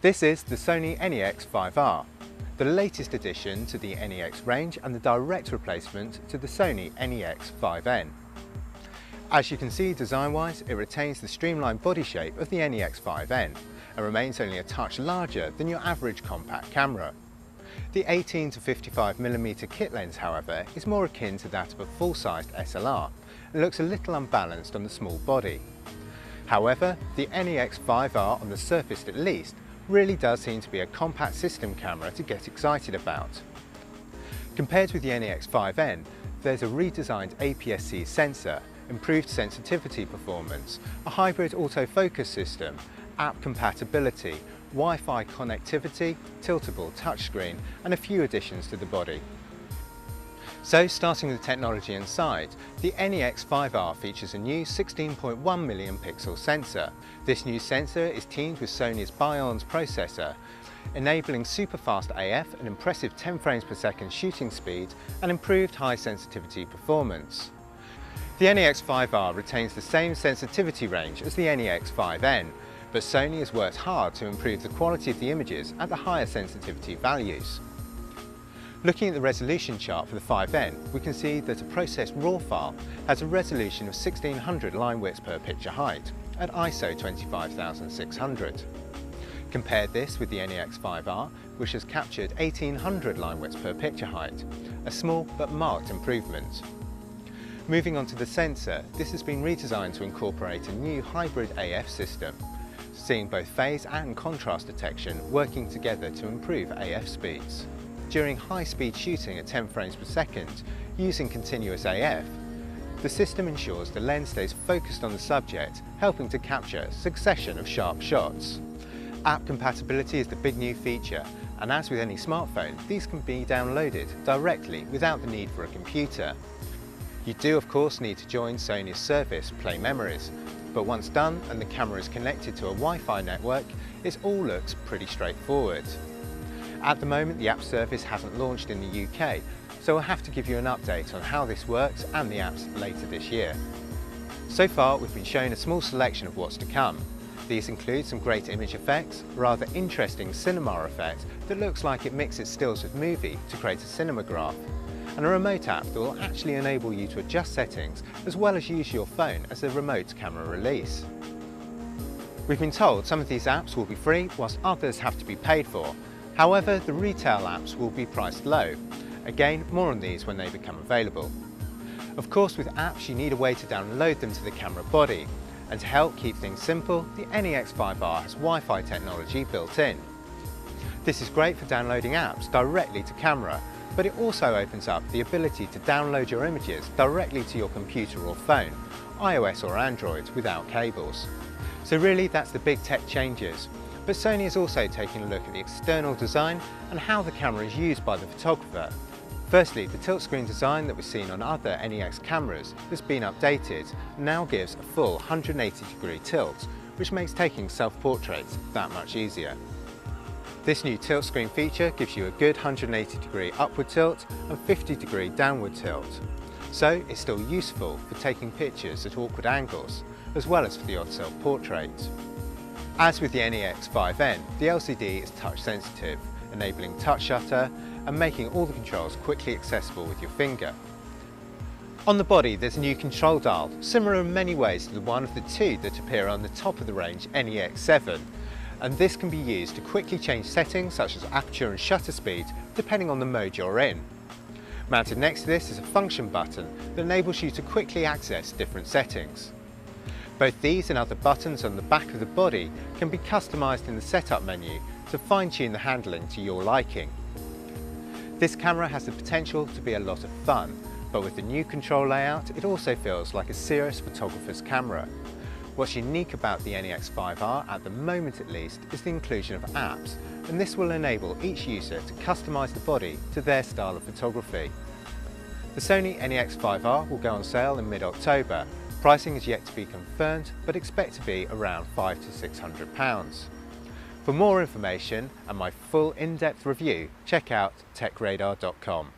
This is the Sony NEX-5R, the latest addition to the NEX range and the direct replacement to the Sony NEX-5N. As you can see, design-wise, it retains the streamlined body shape of the NEX-5N and remains only a touch larger than your average compact camera. The 18 to 55mm kit lens, however, is more akin to that of a full-sized SLR and looks a little unbalanced on the small body. However, the NEX-5R, on the surface at least, really does seem to be a compact system camera to get excited about. Compared with the NEX-5N, there's a redesigned APS-C sensor, improved sensitivity performance, a hybrid autofocus system, app compatibility, Wi-Fi connectivity, tiltable touchscreen, and a few additions to the body. So, starting with the technology inside, the NEX-5R features a new 16.1 million pixel sensor. This new sensor is teamed with Sony's Bions processor, enabling super fast AF, an impressive 10 frames per second shooting speed, and improved high sensitivity performance. The NEX-5R retains the same sensitivity range as the NEX-5N, but Sony has worked hard to improve the quality of the images at the higher sensitivity values. Looking at the resolution chart for the 5N, we can see that a processed RAW file has a resolution of 1600 line widths per picture height at ISO 25600. Compare this with the NEX-5R, which has captured 1800 line widths per picture height, a small but marked improvement. Moving on to the sensor, this has been redesigned to incorporate a new hybrid AF system, seeing both phase and contrast detection working together to improve AF speeds. During high-speed shooting at 10 frames per second, using continuous AF, the system ensures the lens stays focused on the subject, helping to capture a succession of sharp shots. App compatibility is the big new feature, and as with any smartphone, these can be downloaded directly without the need for a computer. You do of course need to join Sony's service, Play Memories, but once done and the camera is connected to a Wi-Fi network, it all looks pretty straightforward. At the moment, the app service hasn't launched in the UK, so I'll have to give you an update on how this works and the apps later this year. So far, we've been shown a small selection of what's to come. These include some great image effects, a rather interesting cinema effect that looks like it mixes stills with movie to create a cinematograph, and a remote app that will actually enable you to adjust settings as well as use your phone as a remote camera release. We've been told some of these apps will be free whilst others have to be paid for. However, the retail apps will be priced low. Again, more on these when they become available. Of course, with apps you need a way to download them to the camera body, and to help keep things simple, the NEX-5R has Wi-Fi technology built in. This is great for downloading apps directly to camera, but it also opens up the ability to download your images directly to your computer or phone, iOS or Android, without cables. So really, that's the big tech changes. But Sony is also taking a look at the external design and how the camera is used by the photographer. Firstly, the tilt screen design that was seen on other NEX cameras has been updated and now gives a full 180-degree tilt, which makes taking self-portraits that much easier. This new tilt screen feature gives you a good 180-degree upward tilt and 50-degree downward tilt. So it's still useful for taking pictures at awkward angles, as well as for the odd self-portrait. As with the NEX-5N, the LCD is touch sensitive, enabling touch shutter and making all the controls quickly accessible with your finger. On the body there's a new control dial, similar in many ways to the one of the two that appear on the top of the range NEX-7, and this can be used to quickly change settings such as aperture and shutter speed depending on the mode you're in. Mounted next to this is a function button that enables you to quickly access different settings. Both these and other buttons on the back of the body can be customised in the setup menu to fine-tune the handling to your liking. This camera has the potential to be a lot of fun, but with the new control layout it also feels like a serious photographer's camera. What's unique about the NEX-5R, at the moment at least, is the inclusion of apps, and this will enable each user to customise the body to their style of photography. The Sony NEX-5R will go on sale in mid-October. Pricing is yet to be confirmed, but expect to be around £500 to £600. For more information and my full in-depth review, check out techradar.com.